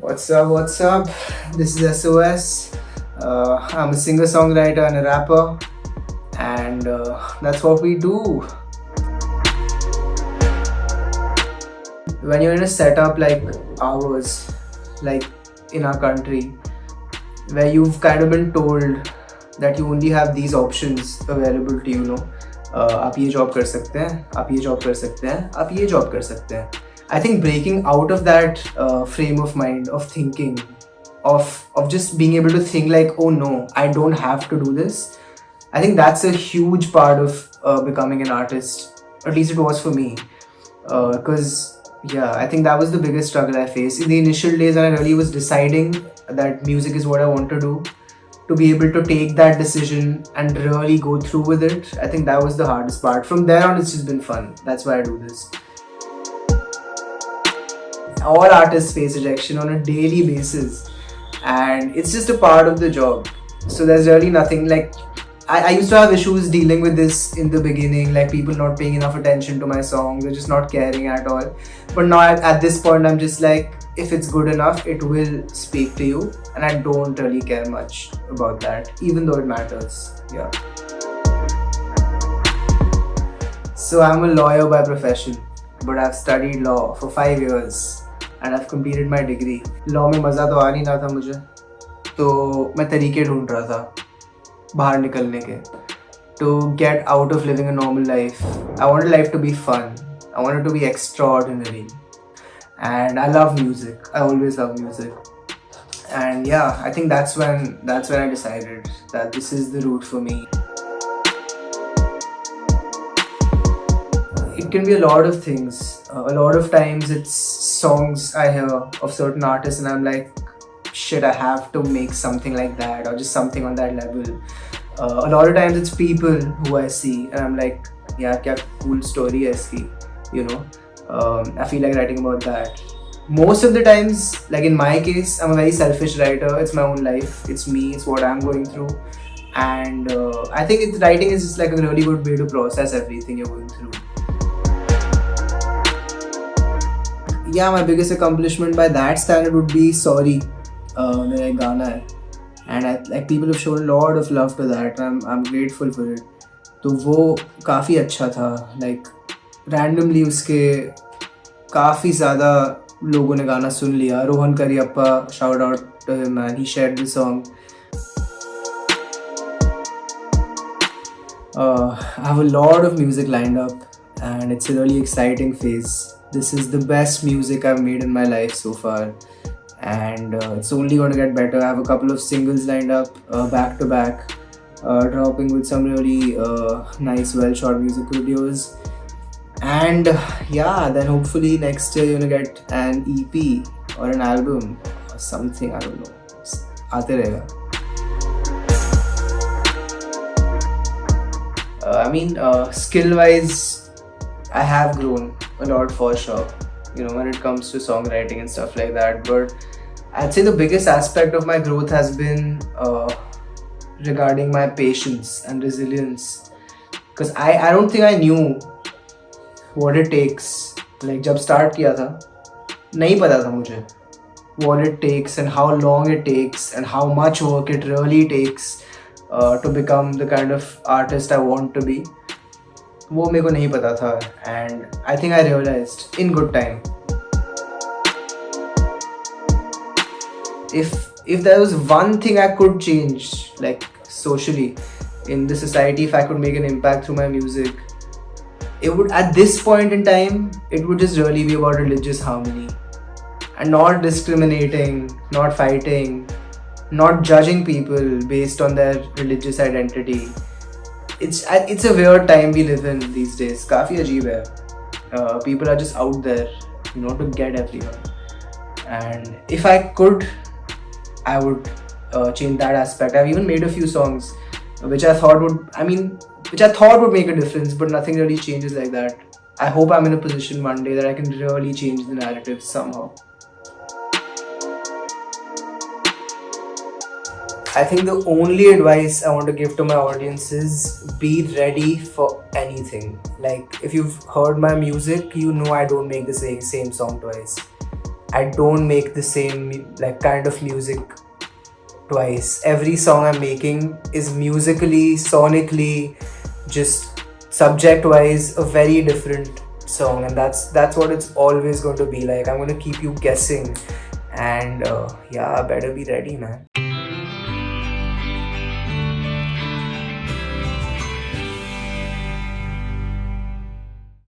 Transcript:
What's up? What's up? This is SOS. I'm a singer songwriter and a rapper, and that's what we do. When you're in a setup like ours, like in our country, where you've kind of been told that you only have these options available to you, आप ये job कर सकते हैं, आप ये job कर सकते हैं, आप ये जॉब कर सकते हैं. I think breaking out of that frame of mind of thinking, of just being able to think like, oh no, I don't have to do this. I think that's a huge part of becoming an artist. At least it was for me, because yeah, I think that was the biggest struggle I faced in the initial days when I really was deciding that music is what I want to do. To be able to take that decision and really go through with it, I think that was the hardest part. From there on, it's just been fun. That's why I do this. All artists face rejection on a daily basis, and it's just a part of the job. So there's really nothing like I used to have issues dealing with this in the beginning, like people not paying enough attention to my songs, they're just not caring at all. But now at this point, I'm just like, if it's good enough, it will speak to you, and I don't really care much about that, even though it matters. Yeah. So I'm a lawyer by profession, but I've studied law for 5 years. And I've completed my degree. Law में मज़ा तो आ नहीं रहा था मुझे, तो मैं तरीके ढूंढ रहा था बाहर निकलने के. To get out of living a normal life. I wanted life to be fun. I wanted to be extraordinary. And I love music. I always love music. And yeah, I think that's when I decided that this is the route for me. It can be a lot of things. A lot of times it's songs I hear of certain artists and I'm like, shit, I have to make something like that or just something on that level. A lot of times it's people who I see and I'm like, yeah, kya cool story hai iski, I feel like writing about that. Most of the times, like in my case, I'm a very selfish writer. It's my own life. It's me. It's what I'm going through. And I think writing is just like a really good way to process everything you're going through. Yeah, my biggest accomplishment by that standard would be Sorry, मेरा एक गाना है, and like people have shown a lot of love to that. I'm grateful for it. तो वो काफ़ी अच्छा था. Like randomly उसके काफ़ी ज़्यादा लोगों ने गाना सुन लिया. Rohan Cariappa, shout out to him, man. He shared the song. I have a lot of music lined up, and it's a really exciting phase. This is the best music I've made in my life so far, and it's only going to get better. I have a couple of singles lined up back to back, dropping with some really nice, well shot music videos. And yeah, then hopefully next year you're gonna get an EP or an album or something, I don't know. आते रहेगा. Skill wise, I have grown a lot for sure, when it comes to songwriting and stuff like that. But I'd say the biggest aspect of my growth has been regarding my patience and resilience. Because I don't think I knew what it takes. Like जब start किया था, नहीं पता था मुझे what it takes and how long it takes and how much work it really takes to become the kind of artist I want to be. वो मेरे को नहीं पता था, and I think I realized in good time. If there was one thing I could change, like socially in the society, if I could make an impact through my music, it would, at this point in time, it would just really be about religious harmony and not discriminating, not fighting, not judging people based on their religious identity. It's a weird time we live in these days. काफी अजीब है. People are just out there, to get everyone. And if I could, I would change that aspect. I've even made a few songs which I thought would make a difference, but nothing really changes like that. I hope I'm in a position one day that I can really change the narrative somehow. I think the only advice I want to give to my audience is be ready for anything. Like, if you've heard my music, you know I don't make the same song twice. I don't make the same like kind of music twice. Every song I'm making is musically, sonically, just subject wise a very different song, and that's what it's always going to be like. I'm going to keep you guessing, and yeah, better be ready, man.